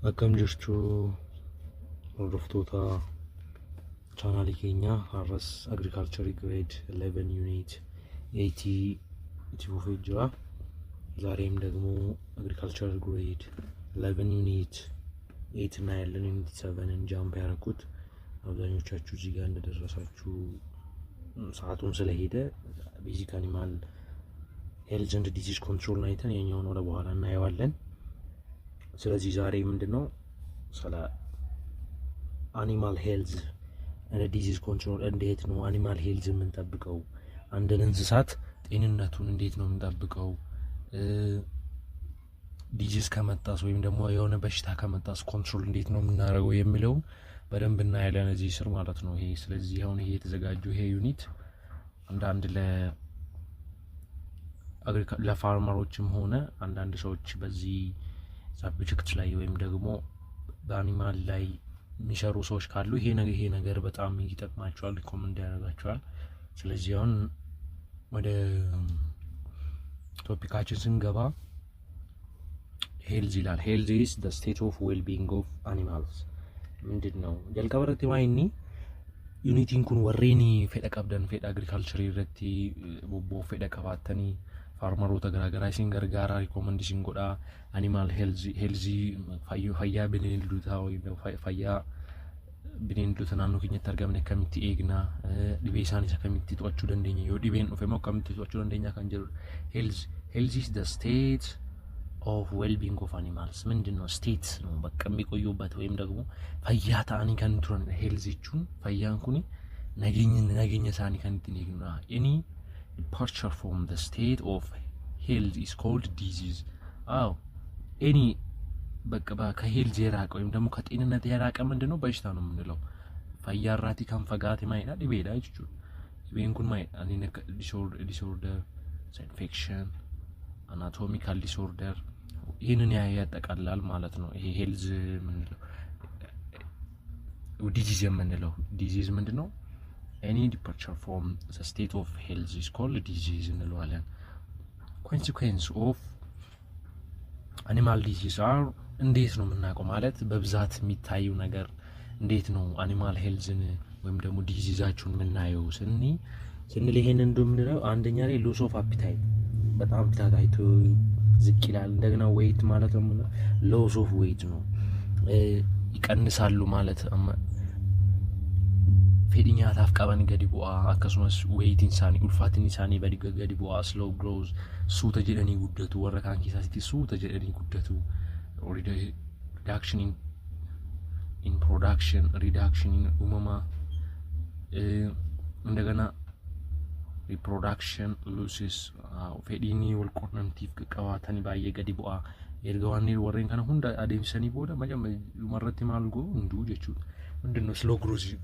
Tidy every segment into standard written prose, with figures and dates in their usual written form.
Akkam jirtu hordoftoota chaanaalii keenya har'as agriculture grade 11 unit 80 itti fufee jira. ዛሬም ደግሞ agriculture grade 11 unit 8 እና ያለን unit 7 ጃምፕ ያደረኩት አብዛኞቻችሁ እዚህ ጋር እንደደረሳችሁ ሰዓቱን ስለሄደ ቤዚክ አኒማል health and disease control አይተን የኛውን ወደ በኋላ እናየዋለን። ስለዚህ ዛሬ ምንድነው ስለ animal health and disease control እንዴት ነው animal health የምንጠብቀው አንድን እንስሳት ጤንነቱን እንዴት ነው የምንጠብቀው ዲዚዝ ከመጣስ ወይም ደግሞ የሆነ በሽታ ከመጣስ ኮንትሮል እንዴት ነው የምናደርገው የሚለው በደንብ እናያለን እዚህ ስር ማለት ነው። ይሄ ስለዚህ አሁን ይሄ የተዘጋጀው ይሄ ዩኒት አንዳንድ ለፋርመሮችም ሆነ አንዳንድ ሰዎች በዚህ ሳብጀክት ላይ ወይም ደግሞ በአኒማል ላይ የሚሰሩ ሰዎች ካሉ ይሄ ነገር በጣም ይጠቅማቸዋል ሪኮመንድ ያደርጋቸዋል። ስለዚህ አሁን ወደ ቶፒካችን ስንገባ health ይላል። health is the state of well-being of animals ምንድነው ጀልቀበረቲ ዋይኒ ዩኒቲን ኩን ወሬኒ ፌዳ ቀብደን ፌዳ አግሪካልቸር ይረቲ ቦቦ ፌዳ ቀባተኒ ፋርመሮታ ገራገራ ሲንገርጋራ ሪኮመንዴሽን ጎዳ animal health fayya bineenduta ወይ fayya bineenduta ናኑ ከኛ ተርገምነ ከሚቲ ኤግና ዲቤሳኒ ከሚቲ ጧቹ ደንደኛ ዮ ዲቤን ኦፍ ሞ ከሚቲ ጧቹ ደንደኛ ካንጀሩ health is the state of well-being of animals ምንድነው state ነው በቃ የሚቆዩበት ወይም ደግሞ ፈያታ አኒ ካንትሮን healthቹን ፈያን ኩኒ ነገኘ ሳኒ ካንቲኔግና any departure from the state of health is called disease any በቃ ከሄልዝ የራቀ ወይም ደግሞ ከጤንነት የራቀ ምንድነው በሽታ ነው የምንለው። ፈያራቲ ካንፈጋት ማይና ዲቤዳ ይቹ ዲቤንኩን ማይ አኒ ዲስኦርደር ኢንፌክሽን anatomical disorder ይሄንን ያጠቃልላል ማለት ነው። ይሄ ሄልዝ ምንለው ዲዚዝ የምንለው ዲዚዝ ምንድነው any departure from the state of health is called disease እንለዋለን። consequence of animal disease are እንዴት ነው የምናውቀው ማለት በብዛት የሚታዩ ነገር እንዴት ነው animal healthን ወይም ደግሞ ዲዚዛቸውን የምናየው ስንል ይሄንን እንደምንለው አንደኛ ላይ loss of appetite በጣም ታታይቶ ዝቅ ይላል። እንደገና weight ማለት ነው loss of weight ነው ይቀንሳሉ ማለት ፌዲኛ ታፍቃባን ገዲቦአ አከሱመስ weight ኢንሳኒ ኡልፋቲን ኢንሳኒ በዲገ ገዲቦአ slow growth ሱ ተጀደኒ ጉደቱ ወረካን ኪሳሲቲ ሱ ተጀደኒ ጉደቱ reduction in production reduction in umama እንደገና reproduction losses ፌዲኒ ወልቆርነምቲቭ ቀዋታኒ ባየ ገዲቦአ ኤርጋዋኒ ወሬን ከነ ሁንዳ አዴምሰኒ ቦዳ መረቲ ማልጎ እንዱ ጀቹ ምንድነው ስሎ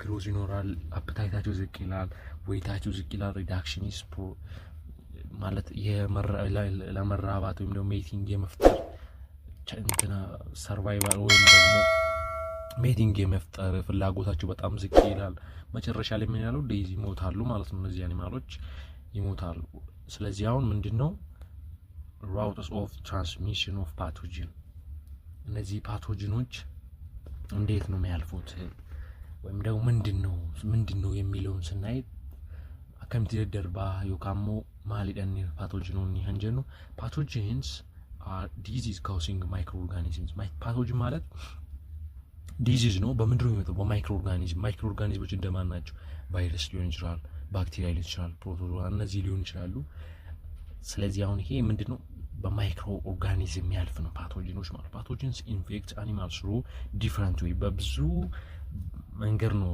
ግሮዝ ይኖራል። አፕታይታቸው ዝቅ ይላል፣ weight-አቸው ዝቅ ይላል። reduction is ማለት ለመራባት ወይም ደግሞ ሜቲንግ የመፍጠር እንትና ሰርቫይቫል ወይም ደግሞ ሜቲንግ የመፍጠር ፍላጎታቸው በጣም ዝቅ ይላል። መጨረሻ ላይ ምን ያለው ዴዚ ይሞታሉ ማለት ነው። እነዚህ አኒማሎች ይሞታሉ። ስለዚህ አሁን ምንድነው routes of transmission of pathogen እነዚህ ፓቶጂኖች እንዴት ነው የሚያልፉት ወይም ደግሞ ምንድነው የሚለውን ስናይ አከምቲ ደርባ ዮካሞ ማሊደን ፓቶጂኖን ይንጀኑ pathogens are disease causing microorganisms pathogen ማለት disease ነው በምንድነው የሚመጣው ማይክሮኦርጋኒዝሞች እንደማን ናቸው ቫይረስ ሊሆን ይችላል ባክቴሪያ ሊሆን ይችላል ፕሮቶዞዋ እነዚህ ሊሆን ይችላሉ። ስለዚህ አሁን ይሄ ምንድነው በማይክሮ ኦርጋኒዝም ያልፍ ነው ፓቶጂኖች ማለት pathogens infect animals through different way በብዙ መንገድ ነው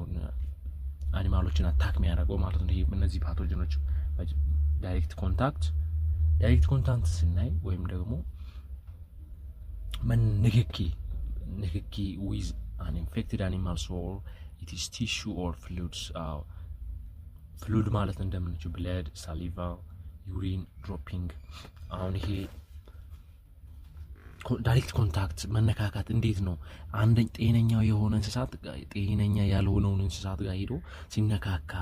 አኒማሎችን አታክ የሚያደርገው ማለት ነው። ይሄ እነዚህ ፓቶጂኖች ዳይሬክት ኮንታክት ስናይ ወይም ደግሞ ንክኪ with an infected animal or it is tissue or fluid ማለት እንደምንችል blood saliva urine dropping አሁን ይሄ ዳይሬክት ኮንታክት መነካካት እንዴት ነው አንድ ጤነኛው የሆነ እንስሳት ጤነኛ ያልሆነውን እንስሳት ጋር ሄዶ ሲነካካ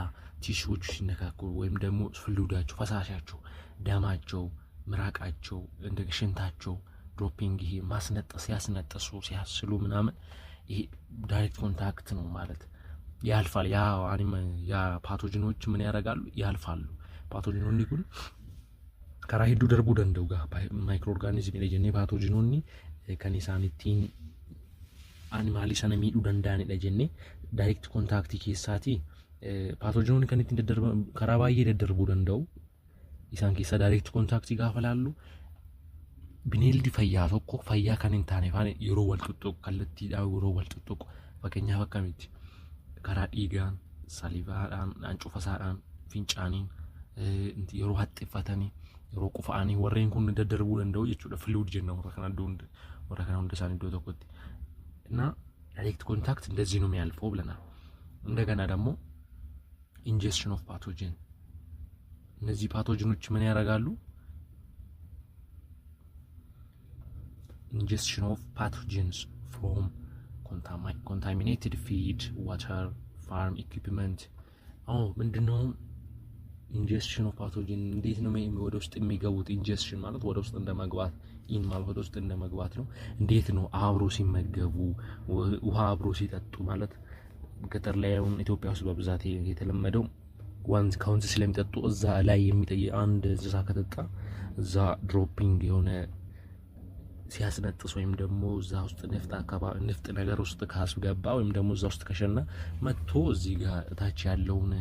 ቲሹዎች ሲነካኩ ወይም ደግሞ ፍሉዳቸው ፈሳሻቸው ደማቸው ምራቃቸው እንደሽንታቸው ድሮፒንግ ይሄ ማስነጠስ ያስነጠሱ ሲያስሉ ምናምን ይሄ ዳይሬክት ኮንታክት ነው ማለት ያልፋል። ያ ፓቶጂኖች ምን ያደርጋሉ ያልፋሉ። ፓቶጂኖኒ ኩን ከራ ሄዱ ደርቡ ደንደው ጋ ማይክሮ ኦርጋኒዝም ለጀኔ ፓቶጂኖኒ ከኒሳኒቲን አኒማሊ ሰነ ሚዱ ደንዳኒ ለጀኔ ዳይሬክት ኮንታክት ኬሳቲ ፓቶጂኖኒ ከንቲ እንደደርበ ከራ ባየ ደርቡ ደንደው ኢሳን ኬሳ ዳይሬክት ኮንታክት ጋፈላሉ ቢኔልዲ ፈያ tokko ፈያ ከነን ታኔ ፋኔ የሮ ወልጥጦ ከለቲ ዳውሮ ወልጥጦ ፈከኛ ፈካሚት ከራ ዲጋን ሳሊቫን አንጩፈሳዳን ፊንጫኒን እንት የሮ ሀጥፈተኒ የሮ ቁፋኒ ወሬን ኩን እንደደርቡ እንደው የቹ ፍሉድ ጀነው ወረከና እንደሳን ዶ ተቆጥ እና ዳይሬክት ኮንታክት እንደዚህ ነው የሚያልፈው ብለናል። እንደገና ደግሞ ኢንጀክሽን ኦፍ ፓቶጂን እነዚህ ፓቶጂኖች ምን ያደርጋሉ? ingestion of pathogens from contaminated feed, water, farm equipment. ምንድነው ingestion of pathogen? እንዴት ነው ወደ ውስጥ የሚገቡት? ingestion ማለት ወደ ውስጥ እንደመግባት ኢን ማለት ወደ ውስጥ እንደመግባት ነው። እንዴት ነው? አብሮ ሲመገቡ ውሃ አብሮ ሲጠጡ ማለት ገጠር ላይ አሁን ኢትዮጵያ ውስጥ በብዛት የተለመደው ወንዝ ስለሚጠጡ እዛ ላይ የሚጠይ አንድ እንስሳ ከተጣ እዛ ድሮፒንግ የሆነ ሲያስነጥስ ወይም ደግሞ እዛ ውስጥ ንፍጥ ነገር ውስጥ ካስገባ ወይም ደግሞ እዛ ውስጥ ከሸና መጥቶ እዚህ ጋር ታች ያለውን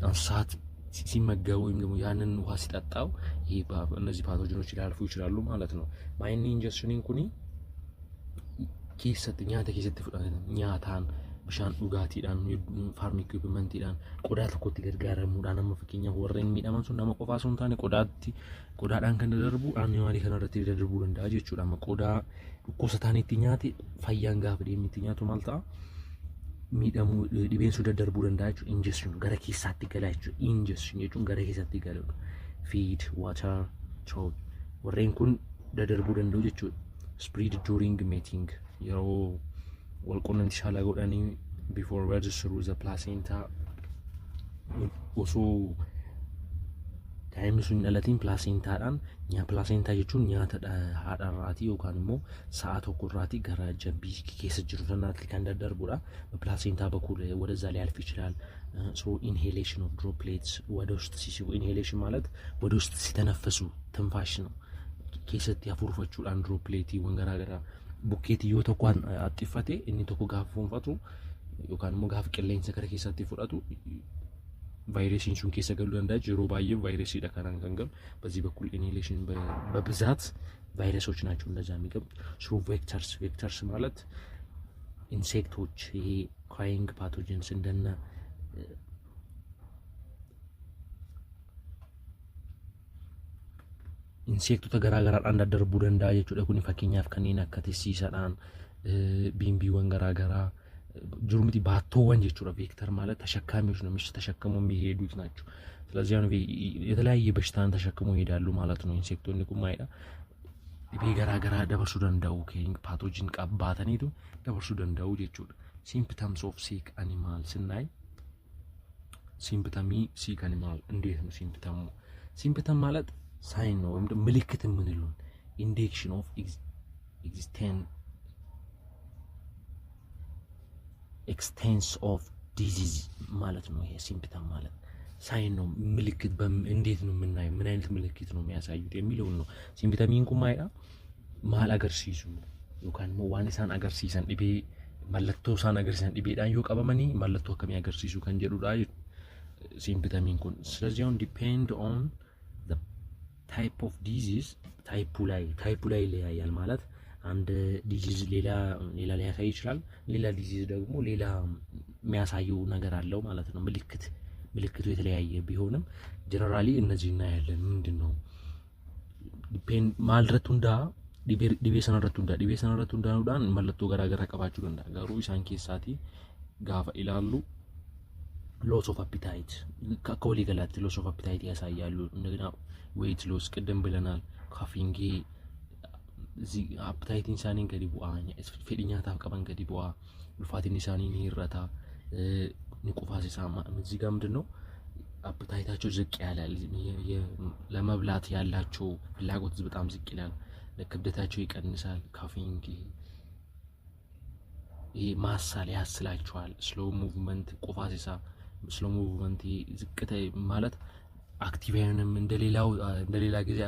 እንስሳት ሲመገቡ ወይም ደግሞ ያንን ውሃ ሲጠጣው ይሄ እነዚህ ፓቶጂኖች ሊያልፉ ይችላሉ ማለት ነው። ማይኒ ኢንጀክሽን ኩኒ ኬሰት ኛታን ብሻን ኡጋቲዳን ፋርም ኢኩዊፕመንቲዳን ቆዳ ተኮት ገርጋረሙዳን መፈኪኛ ወረን ሚዳማንሱ እና መቆፋሱን ታኔ ቆዳዳን ከነደርቡ አንዋሊ ከነረቲ ደርቡ እንዳጀቹዳ መቆዳ ኮሰታኔቲ ኛቲ ፈያን ጋፍዲ የሚትኛቱ ማልታ ሚዳሙ ዲቤንሱ ደርቡ እንዳጀቹ ኢንጀክሽን ገረ ኬሳት ገላቹ ኢንጀክሽን የቹን ገረ ኬሳት ገላሉ ፊድ ዋተር ቾ ወረን ኩን ደርቡ እንደጀቹ ስፕሪድ ዱሪንግ ሜቲንግ የሮ ወልቆነን ተሻላ ጎዳኒ before register with the placenta also ታይምሱን ለላቲን placenta ዳን ኛ placenta የቹን ኛ ተዳራቲ ወካንሞ ሰዓት ወቁራቲ ገራጀ ቢኬስ ጅሩናት ከንደደርቡራ በፕላሴንታ በኩል ወደዛ ላይ ያልፍ ይችላል። so inhalation of droplets ወደ ውስጥ ሲሲቡ inhalation ማለት ወደ ውስጥ ሲተነፈሱ ትንፋሽ ነው። ኬሰት ያፉርፈቹ አንድ ድሮፕሌት ወንገራገራ ቡኬት ይወተኳን አጥፈቴ እኒ ተኮ ጋፉን ፈቱ ዮካን ሞጋፍ ቀለኝ ሰከረ ኬሳት ይፈራቱ ቫይረስን ሹን ከሰገሉ እንዳጅ ሮባዬ ቫይረስ ይደካራን ከንገም በዚህ በኩል ኢንሄሌሽን በብዛት ቫይረሶች ናቸው እንደዛ የሚገቡ ሹ ቬክተርስ ማለት ኢንሴክቶች ይሄ ካይንግ ፓቶጂንስ እንደና ኢንሴክቱ ተገራገራ አንዳደርቡ ደንዳ የቹ ደኩኒ ፈኪኛፍ ከኔና ከተሲሰዳን ቢምቢ ወንገራገራ ጁሩምቲ ባቶ ወንጀቹ ቬክተር ማለት ተሸካሚዎች ነው። ተሸከሙ የሚሄዱት ናቸው። ስለዚህ አሁን የተለያየ በሽታን ተሸክሙ ይሄዳሉ ማለት ነው። ኢንሴክቶን ንቁ ማይዳ ቢገራገራ ደበርሱ ደንዳው ከኢንግ ፓቶጂን ቀባተኒቱ ደበርሱ ደንዳው የቹ ሲምፕተምስ ኦፍ ሲክ አኒማል ስናይ ሲምፕተሚ ሲክ አኒማል እንዴት ነው ሲምፕተም ማለት ሳይን ነው ወይም ምልክት ምንለው ኢንዲኬሽን ኦፍ ኤክስቴንስ ኦፍ ዲዚዝ ማለት ነው። ይሄ ሲምፕተም ማለት ሳይን ነው ምልክት እንዴት ነው የምናየው ምን አይነት ምልክት ነው የሚያሳዩት የሚለው ነው። ሲምፕተሚን ኩማያ ማል አገርሲሱ ዮካን ዋንሳን አገርሲሰን ዲቤ ማለቶ ሳን አገርሲሰን ዲቤ ዳን ይቀበመኒ ማለቶ ከሚያገርሲሱ ከንጀዱዳ ሲምፕተሚን ኩን ስለዚህ on depend on the type of disease ታይፑ ላይ ይለያያል ማለት አንድ ዲዚዝ ሌላ ሊያሳይ ይችላል። ሌላ ዲዚዝ ደግሞ ሌላ የሚያሳየው ነገር አለው ማለት ነው። ምልክቱ የተለያየ ቢሆንም ጀነራሊ እነዚህና ያለን ምንድነው ዲፔንድ ማልረቱንዳ ዲቤሰነረቱንዳ ዳን ማለቶ ገራገራ ቀባችሁ እንዳጋሩ ኢሳን ኬሳቲ ጋፋ ኢላሉ loss of appetite ከኮሊ ገላት loss of appetite ያሳያሉ። እንደገና weight loss ቅድም ብለናል። ካፊንግ ዚ appetite ኢንሳኒን ገዲቡአ ፈዲኛ ታቀባን ገዲቡአ ሉፋት ኢንሳኒን ይረታ ንቁፋስ ሳማ እዚህ ጋር ምንድነው appetiteአቸው ዝቅ ያላል ለመብላት ያላቸው ፍላጎት በጣም ዝቅ ይላል። ለክብደታቸው ይቀንሳል። ካፌን ማሳል ያስላቸዋል። ስሎ ሙቭመንት ቆፋሲሳ ስሎ ሙቭመንት ዝቅተ ማለት አክቲቭያንም እንደሌላ ጊዜ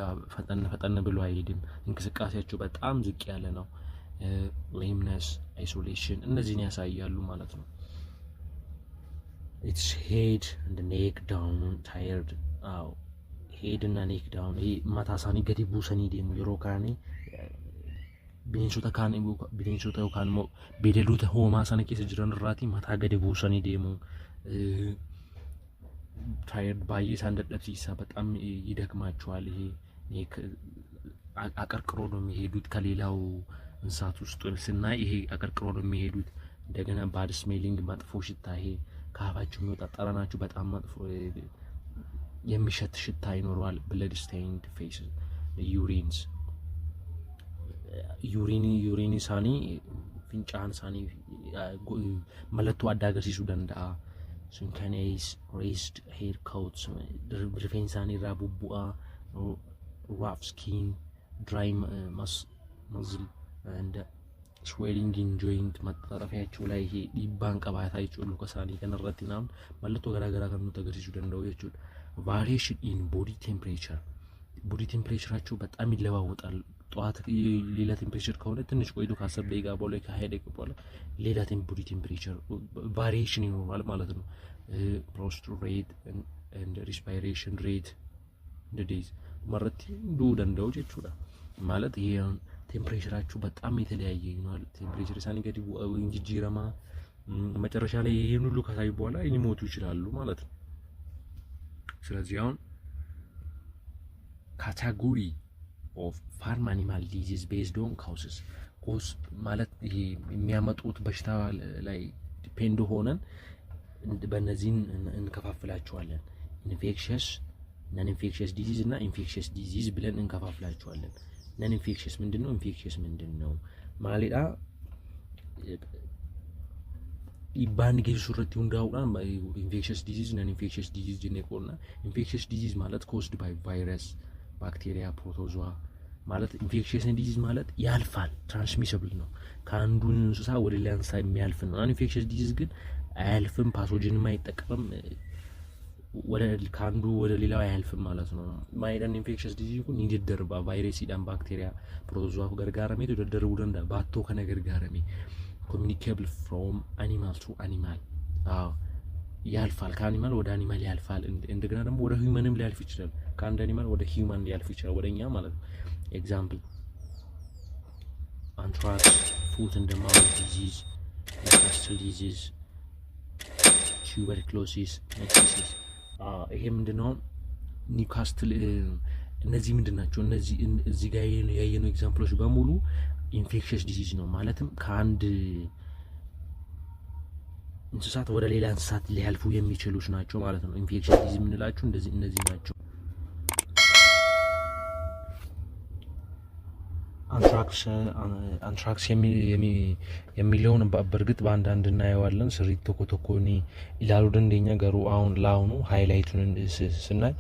ፈጠን ብሎ አይሄድም። እንቅስቃሴያቸው በጣም ዝቅ ያለ ነው። ሌምነስ አይሶሌሽን እነዚህን ያሳያሉ ማለት ነው። ኢትስ ሄድ and neck down tired ሄድ እና ኔክ ዳውን ማታሳኒ ገዲ ቡሰኒ ደሙ የሮካኒ bineensota yookaan immoo beelladoota hoomaa sana keessa jiran irraati mataa gadi buusanii deemu. Tired baay'ee isaan dadhabsiisa. በጣም ይደክማቸዋል። ይሄ አቀርቅሮ ነው የሚሄዱት ከሌላው እንስሳት ውስጥ ስናይ ይሄ አቀርቅሮ ነው የሚሄዱት። እንደገና ባድ ስሜሊንግ መጥፎ ሽታ ይሄ ከአፋቸው የሚወጣ ጠረናቸው በጣም መጥፎ የሚሸት ሽታ ይኖረዋል። ብለድ ስቴይንድ ፌስ ዩሪን ሳኒ ፍንጫን ሳኒ መለቱ አዳገርሲሱ ደንዳአ ስንከኔስ ሬስድ ሄር ኮትስ ሪፌንሳኒ ራቡቡአ rough skin dry muscle and swelling in joint መጣጣፊያቸው ላይ ይሄ ዲባን ቀባታ ይችላል ከሳኒ ከነረቲና መለቱ ገራገራ ከኑ ተገርሲሱ ደንዳው ይችላል። variation in body temperature በጣም ይለዋወጣል። ጧት ሌላ ቴምፕሬቸር ከሆነ ትንሽ ቆይቶ ከ10 ደቂቃ በኋላ ከ20 ደቂቃ በኋላ ሌላ ቦዲ ቴምፕሬቸር ቫሪዬሽን ይኖራል ማለት ነው። ፕሮስትሬት ሬት and respiration rate the days ማለት እንዱ ደንዳው ይችላል ማለት ይሄ ቴምፕሬቸራችሁ በጣም የተለያየ ይሆናል። ቴምፕሬቸር ሳኒ ገዲ እንጂጂራማ መጨረሻ ላይ ይሄን ሁሉ ከሳይ በኋላ ሊሞቱ ይችላሉ ማለት ነው። ስለዚህ አሁን ካታጎሪ of farm animal disease based on causes ማለት ይሄ የሚያመጡት በሽታ ላይ ዲፔንድ ሆነን በእነዚህ እንከፋፍላቸዋለን። ኢንፌክሽስ ነን ኢንፌክሽስ ዲዚዝ እና ኢንፌክሽስ ዲዚዝ ብለን እንከፋፍላቸዋለን። ነን ኢንፌክሽስ ምንድነው? ኢንፌክሽስ ምንድነው? ማለዳ ይባን ጊዜ ሱረት ይንዳውና ኢንፌክሽስ ዲዚዝ ነን ኢንፌክሽስ ዲዚዝ ጀነቆና ኢንፌክሽስ ዲዚዝ ማለት caused by virus ባክቴሪያ ፕሮቶዞዋ ማለት ኢንፌክሽስ ዲዚዝ ማለት ያልፋል። ትራንስሚሲብል ነው። ከአንዱ እንስሳ ወደ ሌላ እንስሳ የሚያልፍ ነው። ኢንፌክሽስ ዲዚዝ ግን አያልፍም። ፓቶጂንም አይጠቀምም። ከአንዱ ወደ ሌላው አያልፍም ማለት ነው። ማይዳን ኢንፌክሽስ ዲዚዝ ግን ይደደርባ ቫይረስ ይዳን ባክቴሪያ ፕሮቶዞዋ ገርጋራሜ ተደደርቡ ደንዳ ባቶ ከነገር ጋራሜ ኮሚኒኬብል ፍሮም አኒማል ቱ አኒማል ያልፋል። ከአኒማል ወደ አኒማል ያልፋል። እንደገና ደግሞ ወደ ሂዩማንም ሊያልፍ ይችላል። ከአንድ አኒማል ወደ ሂዩማን ሊያልፍ ይችላል፣ ወደኛ ማለት ነው። ኤግዛምፕል አንትራክስ፣ ፉት ኤንድ ማውዝ ዲዚዝ፣ ኒውካስትል ዲዚዝ፣ ቱበርኩሎሲስ፣ ሜኒሲስ። ይሄ ምንድነው? ኒውካስትል እነዚህ ምንድናቸው? እነዚህ እዚህ ጋር ያየነው ኤግዛምፕሎች በሙሉ ኢንፌክሽስ ዲዚዝ ነው። ማለትም ከአንድ እንስሳት ወደ ሌላ እንስሳት ሊያልፉ የሚችሉት ናቸው ማለት ነው። ኢንፌክሽስ ዲዚዝ የምንላቸው እነዚህ ናቸው። አንትራክስ የሚለውን በእርግጥ በአንዳንድ እናየዋለን። ስሪት ተኮተኮኒ ይላሉ እንደኛ ገሩ አሁን ላውኑ ሃይላይቱን ስናይ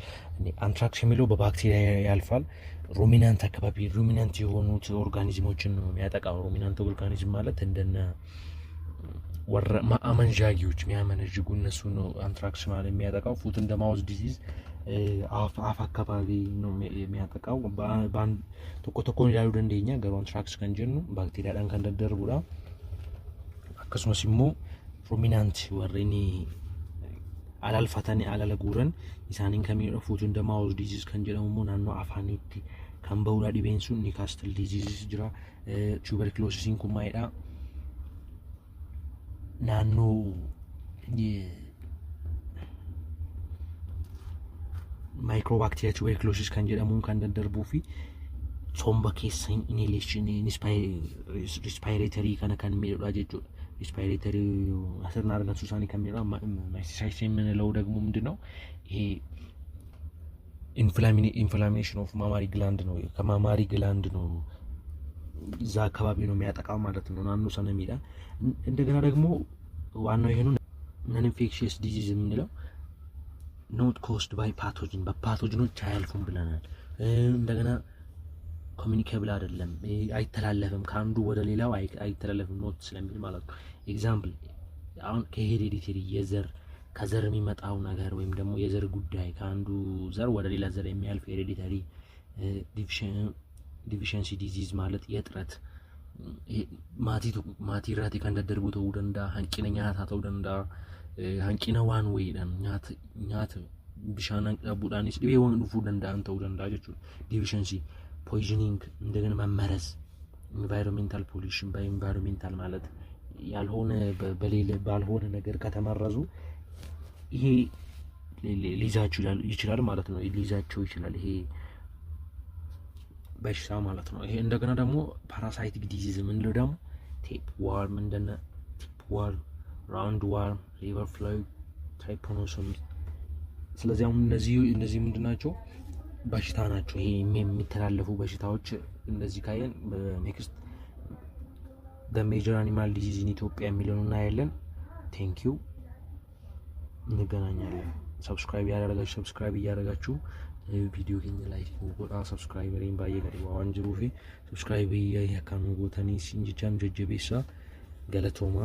አንትራክስ የሚለው በባክቴሪያ ያልፋል። ሩሚናንት አካባቢ ሩሚናንት የሆኑት ኦርጋኒዝሞችን ነው የሚያጠቃው። ሩሚናንት ኦርጋኒዝም ማለት እንደነ አመንዣጊዎች የሚያመነጅጉ እነሱ ነው አንትራክስ ማለት የሚያጠቃው። ፉት ኤንድ ማውዝ ዲዚዝ አፍ አካባቢ ነው የሚያጠቃው። ባን ተኮተኮን ይላሉ እንደኛ ገሩ አንትራክስ ከንጀኑ ባክቴሪያ ዳን ከንደደርቡላ አከስሞሲሞ ሩሚናንት ወሬኒ አላልፋታኒ አላለጉረን ኢሳኒን ከሚረፉ ፉት ኤንድ ማውዝ ዲዚዝ ከንጀኑ ናኖ አፋኒቲ ካምበውላ ዲቤንሱ ኒውካስትል ዲዚዝ ጅራ ቱበርኩሎሲስ ኩማይዳ ናኖ ማይክሮባክቴሪያ ቱበርኩሎሲስ ከንጀሙ ከንደደርቡፊ ሶምባ ኬሰን ኢንሄሌሽን ሪስፓይሬተሪ ከነካን ሚረዳ ጀጆ ሪስፓይሬተሪ አሰርና አርጋን ሱሳኒ ከሚረዳ ማይሲሳይስ የምንለው ደግሞ ምንድነው? ይሄ ኢንፍላሜሽን ኦፍ ማማሪ ግላንድ ነው። ከማማሪ ግላንድ ነው እዛ አካባቢ ነው የሚያጠቃው ማለት ነው። ናኑ ሰነሚዳ እንደገና ደግሞ ዋናው ይሄኑ ነን ኢንፌክሽስ ዲዚዝ የምንለው ኖት ኮስድ ባይ ፓቶጂን በፓቶጂኖች አያልፉም ብለናል። እንደገና ኮሚኒኬብል አይደለም፣ አይተላለፍም፣ ከአንዱ ወደ ሌላው አይተላለፍም ኖት ስለሚል ማለት ነው። ኤግዛምፕል አሁን ከሄሬዲቴሪ የዘር ከዘር የሚመጣው ነገር ወይም ደግሞ የዘር ጉዳይ ከአንዱ ዘር ወደ ሌላ ዘር የሚያልፍ ሄሬዲተሪ ዲፊሸንሲ ዲዚዝ ማለት የጥረት ማቲራቲ ከንደደርቡ ተው ደንዳ ሀንቂነኛ ታተው ደንዳ ሀንቂነ ዋን ወይ ደን ኛት ቢሻናን ቀቡዳኒስ ዲቤ ወን ዱፉ ደንዳ አንተው ደንዳ ጀቹ ዲፊሸንሲ ፖይዝኒንግ እንደገና መመረዝ ኢንቫይሮንሜንታል ፖሊሽን በኢንቫይሮንሜንታል ማለት ያልሆነ በሌለ ባልሆነ ነገር ከተመረዙ ይሄ ሊዛችሁ ይችላል ማለት ነው። ሊዛቸው ይችላል ይሄ በሽታ ማለት ነው። ይሄ እንደገና ደግሞ ፓራሳይቲክ ዲዚዝ ምንለው ደግሞ ቴፕ ዋርም እንደነ ቴፕ ዋርም፣ ራውንድ ዋርም፣ ሊቨር ፍላይ፣ ትራይፖኖሶም። ስለዚህ አሁን እነዚህ ምንድናቸው? በሽታ ናቸው። ይሄ የሚተላለፉ በሽታዎች እነዚህ ካየን በኔክስት the major animal disease in Ethiopia የሚለውን እናያለን። ቴንክ ዩ እንገናኛለን። ሰብስክራይብ እያደረጋችሁ ቪዲዮ ከኛ ላይ ወጣ ሰብስክራይበሪን ባየገሪ ዋንጅሩፊ ሰብስክራይብ ያካኑ ጎተኒ ሲንጂቻም ጀጀቤሳ ገለቶማ